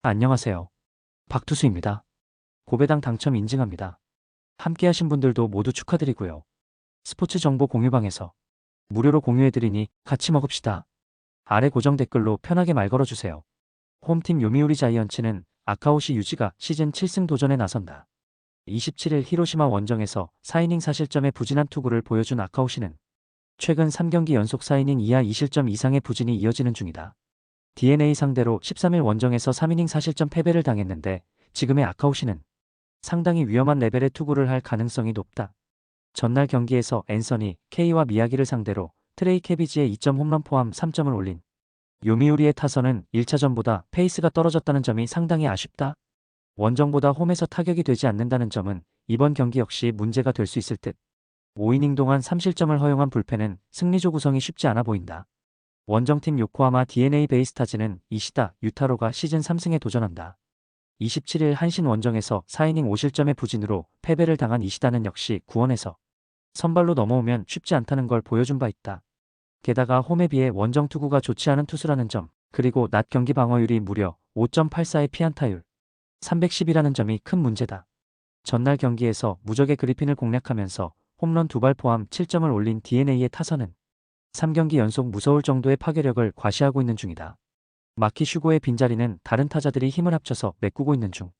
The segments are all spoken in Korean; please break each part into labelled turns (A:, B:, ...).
A: 안녕하세요. 박투수입니다. 고배당 당첨 인증합니다. 함께하신 분들도 모두 축하드리고요. 스포츠 정보 공유방에서 무료로 공유해드리니 같이 먹읍시다. 아래 고정 댓글로 편하게 말 걸어주세요. 홈팀 요미우리 자이언츠는 아카오시 유지가 시즌 7승 도전에 나선다. 27일 히로시마 원정에서 4이닝 4실점의 부진한 투구를 보여준 아카오시는 최근 3경기 연속 4이닝 이하 2실점 이상의 부진이 이어지는 중이다. DNA 상대로 13일 원정에서 3이닝 4실점 패배를 당했는데 지금의 아카오시는 상당히 위험한 레벨의 투구를 할 가능성이 높다. 전날 경기에서 앤서니, K와 미야기를 상대로 트레이 캐비지의 2점 홈런 포함 3점을 올린 요미우리의 타선은 1차전보다 페이스가 떨어졌다는 점이 상당히 아쉽다. 원정보다 홈에서 타격이 되지 않는다는 점은 이번 경기 역시 문제가 될 수 있을 듯. 5이닝 동안 3실점을 허용한 불펜은 승리조 구성이 쉽지 않아 보인다. 원정팀 요코하마 DNA 베이스타즈는 이시다 유타로가 시즌 3승에 도전한다. 27일 한신 원정에서 4이닝 5실점의 부진으로 패배를 당한 이시다는 역시 구원에서 선발로 넘어오면 쉽지 않다는 걸 보여준 바 있다. 게다가 홈에 비해 원정 투구가 좋지 않은 투수라는 점, 그리고 낮 경기 방어율이 무려 5.84의 피안타율 310이라는 점이 큰 문제다. 전날 경기에서 무적의 그리핀을 공략하면서 홈런 2발 포함 7점을 올린 DNA의 타선은 3경기 연속 무서울 정도의 파괴력을 과시하고 있는 중이다. 마키 슈고의 빈자리는 다른 타자들이 힘을 합쳐서 메꾸고 있는 중.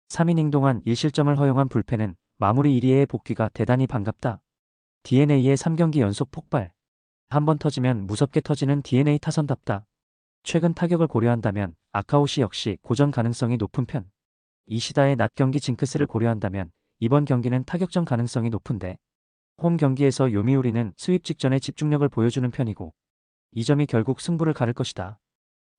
A: 3이닝 동안 1실점을 허용한 불펜은 마무리 1위의 복귀가 대단히 반갑다. DNA의 3경기 연속 폭발. 한번 터지면 무섭게 터지는 DNA 타선답다. 최근 타격을 고려한다면 아카오시 역시 고전 가능성이 높은 편. 이시다의 낮 경기 징크스를 고려한다면 이번 경기는 타격전 가능성이 높은데 홈 경기에서 요미우리는 스윕 직전에 집중력을 보여주는 편이고 이 점이 결국 승부를 가를 것이다.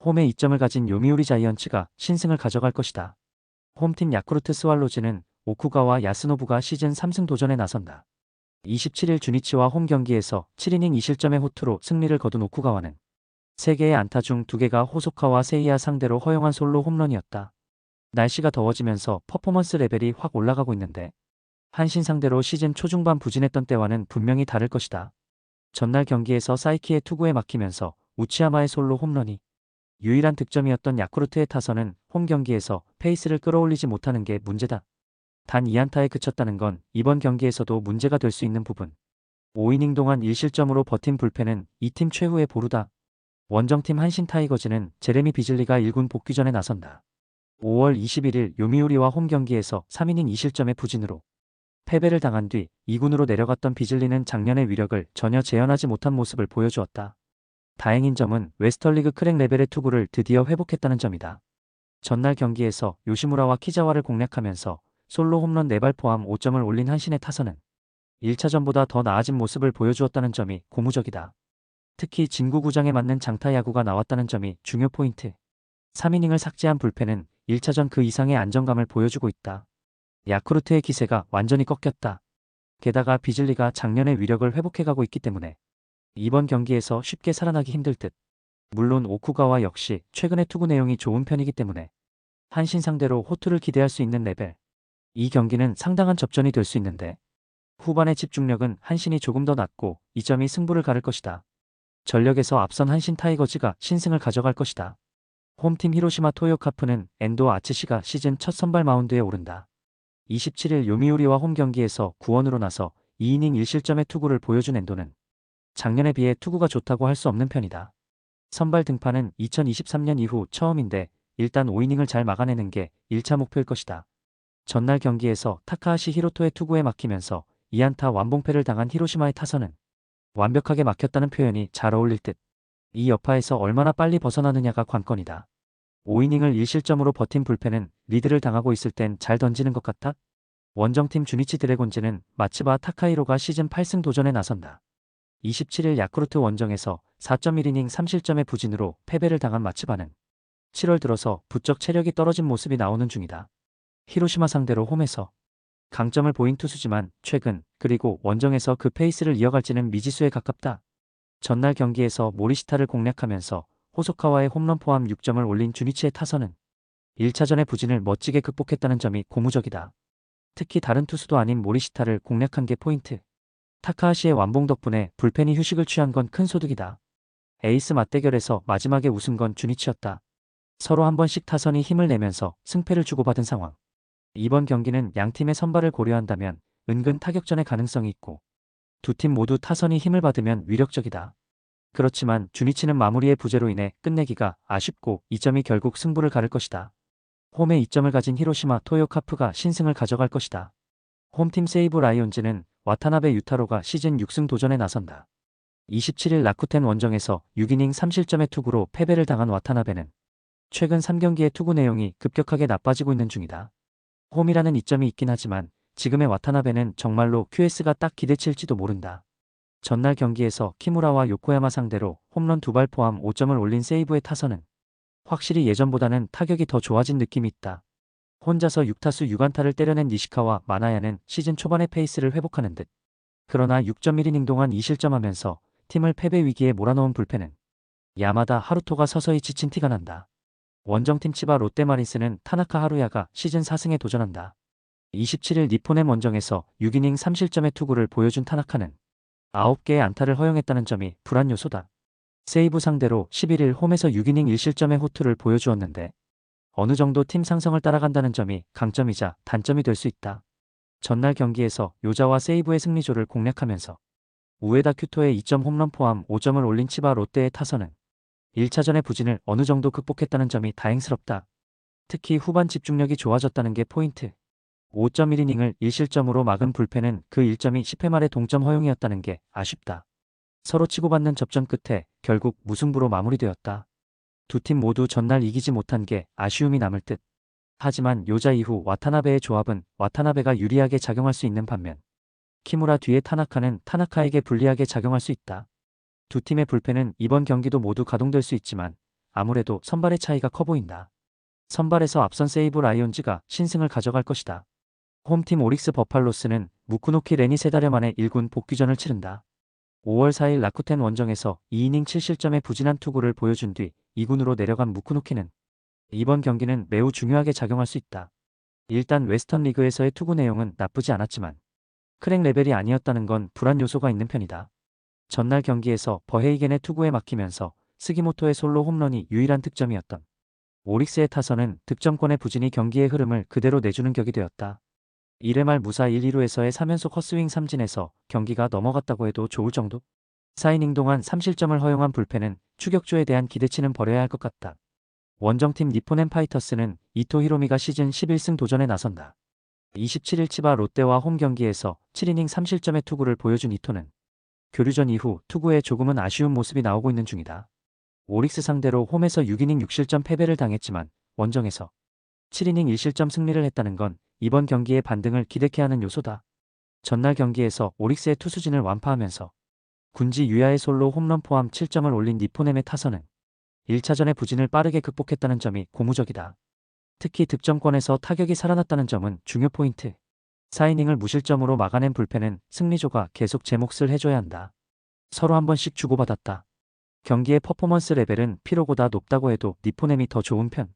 A: 홈에 이점을 가진 요미우리 자이언츠가 신승을 가져갈 것이다. 홈팀 야쿠르트 스왈로즈는 오쿠가와 야스노부가 시즌 3승 도전에 나선다. 27일 주니치와 홈 경기에서 7이닝 2실점의 호투로 승리를 거둔 오쿠가와는 3개의 안타 중 2개가 호소카와 세이야 상대로 허용한 솔로 홈런이었다. 날씨가 더워지면서 퍼포먼스 레벨이 확 올라가고 있는데 한신 상대로 시즌 초중반 부진했던 때와는 분명히 다를 것이다. 전날 경기에서 사이키의 투구에 막히면서 우치야마의 솔로 홈런이 유일한 득점이었던 야쿠르트의 타선은 홈 경기에서 페이스를 끌어올리지 못하는 게 문제다. 단 2안타에 그쳤다는 건 이번 경기에서도 문제가 될 수 있는 부분. 5이닝 동안 1실점으로 버틴 불펜은 이 팀 최후의 보루다. 원정팀 한신 타이거즈는 제레미 비즐리가 1군 복귀전에 나선다. 5월 21일 요미우리와 홈 경기에서 3이닝 2실점의 부진으로 패배를 당한 뒤 2군으로 내려갔던 비즐리는 작년의 위력을 전혀 재현하지 못한 모습을 보여주었다. 다행인 점은 웨스턴리그 크랙 레벨의 투구를 드디어 회복했다는 점이다. 전날 경기에서 요시무라와 키자와를 공략하면서 솔로 홈런 4발 포함 5점을 올린 한신의 타선은 1차전보다 더 나아진 모습을 보여주었다는 점이 고무적이다. 특히 진구구장에 맞는 장타 야구가 나왔다는 점이 중요 포인트. 3이닝을 삭제한 불펜은 1차전 그 이상의 안정감을 보여주고 있다. 야쿠르트의 기세가 완전히 꺾였다. 게다가 비즐리가 작년의 위력을 회복해가고 있기 때문에 이번 경기에서 쉽게 살아나기 힘들 듯. 물론 오쿠가와 역시 최근의 투구 내용이 좋은 편이기 때문에 한신 상대로 호투를 기대할 수 있는 레벨. 이 경기는 상당한 접전이 될 수 있는데 후반의 집중력은 한신이 조금 더 낮고 이 점이 승부를 가를 것이다. 전력에서 앞선 한신 타이거즈가 신승을 가져갈 것이다. 홈팀 히로시마 토요카프는 엔도 아츠시가 시즌 첫 선발 마운드에 오른다. 27일 요미우리와 홈 경기에서 구원으로 나서 2이닝 1실점의 투구를 보여준 엔도는 작년에 비해 투구가 좋다고 할 수 없는 편이다. 선발 등판은 2023년 이후 처음인데 일단 5이닝을 잘 막아내는 게 1차 목표일 것이다. 전날 경기에서 타카하시 히로토의 투구에 막히면서 2안타 완봉패를 당한 히로시마의 타선은 완벽하게 막혔다는 표현이 잘 어울릴 듯. 이 여파에서 얼마나 빨리 벗어나느냐가 관건이다. 5이닝을 1실점으로 버틴 불펜은 리드를 당하고 있을 땐 잘 던지는 것 같아? 원정팀 주니치 드래곤즈는 마츠바 타카히로가 시즌 8승 도전에 나선다. 27일 야쿠르트 원정에서 4.1이닝 3실점의 부진으로 패배를 당한 마츠바는 7월 들어서 부쩍 체력이 떨어진 모습이 나오는 중이다. 히로시마 상대로 홈에서 강점을 보인 투수지만 최근 그리고 원정에서 그 페이스를 이어갈지는 미지수에 가깝다. 전날 경기에서 모리시타를 공략하면서 호소카와의 홈런 포함 6점을 올린 주니치의 타선은 1차전의 부진을 멋지게 극복했다는 점이 고무적이다. 특히 다른 투수도 아닌 모리시타를 공략한 게 포인트. 타카하시의 완봉 덕분에 불펜이 휴식을 취한 건 큰 소득이다. 에이스 맞대결에서 마지막에 웃은 건 주니치였다. 서로 한 번씩 타선이 힘을 내면서 승패를 주고받은 상황. 이번 경기는 양팀의 선발을 고려한다면 은근 타격전의 가능성이 있고 두 팀 모두 타선이 힘을 받으면 위력적이다. 그렇지만 주니치는 마무리의 부재로 인해 끝내기가 아쉽고 이 점이 결국 승부를 가를 것이다. 홈에 2점을 가진 히로시마 토요카프가 신승을 가져갈 것이다. 홈팀 세이브 라이온즈는 와타나베 유타로가 시즌 6승 도전에 나선다. 27일 라쿠텐 원정에서 6이닝 3실점의 투구로 패배를 당한 와타나베는 최근 3경기의 투구 내용이 급격하게 나빠지고 있는 중이다. 홈이라는 이점이 있긴 하지만 지금의 와타나베는 정말로 QS가 딱 기대칠지도 모른다. 전날 경기에서 키무라와 요코야마 상대로 홈런 2발 포함 5점을 올린 세이브의 타선은 확실히 예전보다는 타격이 더 좋아진 느낌이 있다. 혼자서 6타수 6안타를 때려낸 니시카와 마나야는 시즌 초반의 페이스를 회복하는 듯. 그러나 6.1이닝 동안 2실점하면서 팀을 패배 위기에 몰아넣은 불펜은 야마다 하루토가 서서히 지친 티가 난다. 원정팀 치바 롯데마린스는 타나카 하루야가 시즌 4승에 도전한다. 27일 니포넴 원정에서 6이닝 3실점의 투구를 보여준 타나카는 9개의 안타를 허용했다는 점이 불안 요소다. 세이브 상대로 11일 홈에서 6이닝 1실점의 호투를 보여주었는데 어느 정도 팀 상성을 따라간다는 점이 강점이자 단점이 될 수 있다. 전날 경기에서 요자와 세이브의 승리조를 공략하면서 우에다 큐토의 2점 홈런 포함 5점을 올린 치바 롯데의 타선은 1차전의 부진을 어느 정도 극복했다는 점이 다행스럽다. 특히 후반 집중력이 좋아졌다는 게 포인트. 5.1이닝을 1실점으로 막은 불펜은 그 1점이 10회 말의 동점 허용이었다는 게 아쉽다. 서로 치고받는 접전 끝에 결국 무승부로 마무리되었다. 두 팀 모두 전날 이기지 못한 게 아쉬움이 남을 듯. 하지만 요자 이후 와타나베의 조합은 와타나베가 유리하게 작용할 수 있는 반면 키무라 뒤에 타나카는 타나카에게 불리하게 작용할 수 있다. 두 팀의 불펜은 이번 경기도 모두 가동될 수 있지만 아무래도 선발의 차이가 커 보인다. 선발에서 앞선 세이브 라이온즈가 신승을 가져갈 것이다. 홈팀 오릭스 버팔로스는 무쿠노키 레니 3달여 만에 1군 복귀전을 치른다. 5월 4일 라쿠텐 원정에서 2이닝 7실점의 부진한 투구를 보여준 뒤 2군으로 내려간 무쿠노키는 이번 경기는 매우 중요하게 작용할 수 있다. 일단 웨스턴 리그에서의 투구 내용은 나쁘지 않았지만 크랙 레벨이 아니었다는 건 불안 요소가 있는 편이다. 전날 경기에서 버헤이겐의 투구에 막히면서 스기모토의 솔로 홈런이 유일한 득점이었던 오릭스의 타선은 득점권의 부진이 경기의 흐름을 그대로 내주는 격이 되었다. 1회 말 무사 1, 2루에서의 3연속 헛스윙 3진에서 경기가 넘어갔다고 해도 좋을 정도? 4이닝 동안 3실점을 허용한 불펜은 추격조에 대한 기대치는 버려야 할 것 같다. 원정팀 니포넨 파이터스는 이토 히로미가 시즌 11승 도전에 나선다. 27일 치바 롯데와 홈 경기에서 7이닝 3실점의 투구를 보여준 이토는 교류전 이후 투구에 조금은 아쉬운 모습이 나오고 있는 중이다. 오릭스 상대로 홈에서 6이닝 6실점 패배를 당했지만 원정에서 7이닝 1실점 승리를 했다는 건 이번 경기의 반등을 기대케 하는 요소다. 전날 경기에서 오릭스의 투수진을 완파하면서 군지 유야의 솔로 홈런 포함 7점을 올린 니포넴의 타선은 1차전의 부진을 빠르게 극복했다는 점이 고무적이다. 특히 득점권에서 타격이 살아났다는 점은 중요 포인트. 4이닝을 무실점으로 막아낸 불펜은 승리조가 계속 제 몫을 해줘야 한다. 서로 한 번씩 주고받았다. 경기의 퍼포먼스 레벨은 피로보다 높다고 해도 니포넴이 더 좋은 편.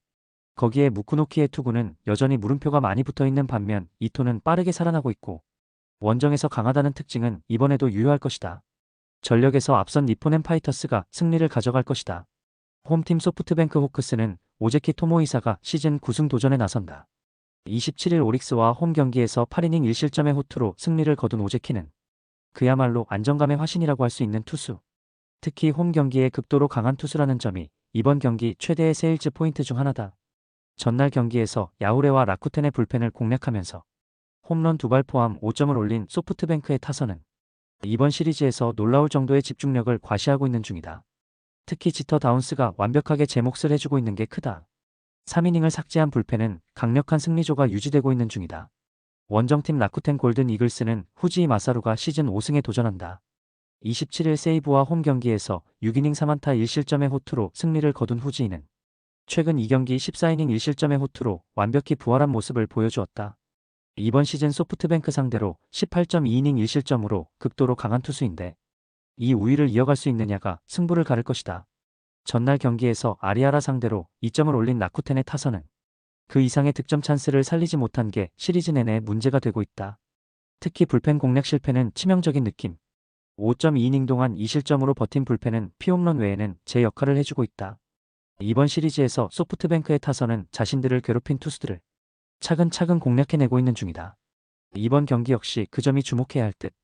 A: 거기에 무쿠노키의 투구는 여전히 물음표가 많이 붙어있는 반면 이토는 빠르게 살아나고 있고 원정에서 강하다는 특징은 이번에도 유효할 것이다. 전력에서 앞선 니포넴 파이터스가 승리를 가져갈 것이다. 홈팀 소프트뱅크 호크스는 오제키 토모이사가 시즌 9승 도전에 나선다. 27일 오릭스와 홈 경기에서 8이닝 1실점의 호투로 승리를 거둔 오제키는 그야말로 안정감의 화신이라고 할 수 있는 투수. 특히 홈 경기에 극도로 강한 투수라는 점이 이번 경기 최대의 세일즈 포인트 중 하나다. 전날 경기에서 야후레와 라쿠텐의 불펜을 공략하면서 홈런 2발 포함 5점을 올린 소프트뱅크의 타선은 이번 시리즈에서 놀라울 정도의 집중력을 과시하고 있는 중이다. 특히 지터 다운스가 완벽하게 제 몫을 해주고 있는 게 크다. 3이닝을 삭제한 불펜은 강력한 승리조가 유지되고 있는 중이다. 원정팀 라쿠텐 골든 이글스는 후지이 마사루가 시즌 5승에 도전한다. 27일 세이브와 홈 경기에서 6이닝 3안타 1실점의 호투로 승리를 거둔 후지이는 최근 2경기 14이닝 1실점의 호투로 완벽히 부활한 모습을 보여주었다. 이번 시즌 소프트뱅크 상대로 18.2이닝 1실점으로 극도로 강한 투수인데 이 우위를 이어갈 수 있느냐가 승부를 가를 것이다. 전날 경기에서 아리아라 상대로 2점을 올린 라쿠텐의 타선은 그 이상의 득점 찬스를 살리지 못한 게 시리즈 내내 문제가 되고 있다. 특히 불펜 공략 실패는 치명적인 느낌. 5.2이닝 동안 2실점으로 버틴 불펜은 피홈런 외에는 제 역할을 해주고 있다. 이번 시리즈에서 소프트뱅크의 타선은 자신들을 괴롭힌 투수들을 차근차근 공략해내고 있는 중이다. 이번 경기 역시 그 점이 주목해야 할 듯.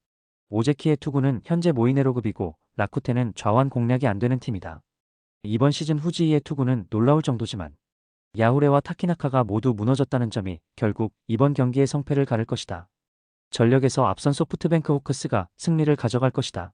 A: 오재키의 투구는 현재 모이네로급이고 라쿠텐은 좌완 공략이 안 되는 팀이다. 이번 시즌 후지이의 투구는 놀라울 정도지만 야후레와 타키나카가 모두 무너졌다는 점이 결국 이번 경기의 성패를 가를 것이다. 전력에서 앞선 소프트뱅크 호크스가 승리를 가져갈 것이다.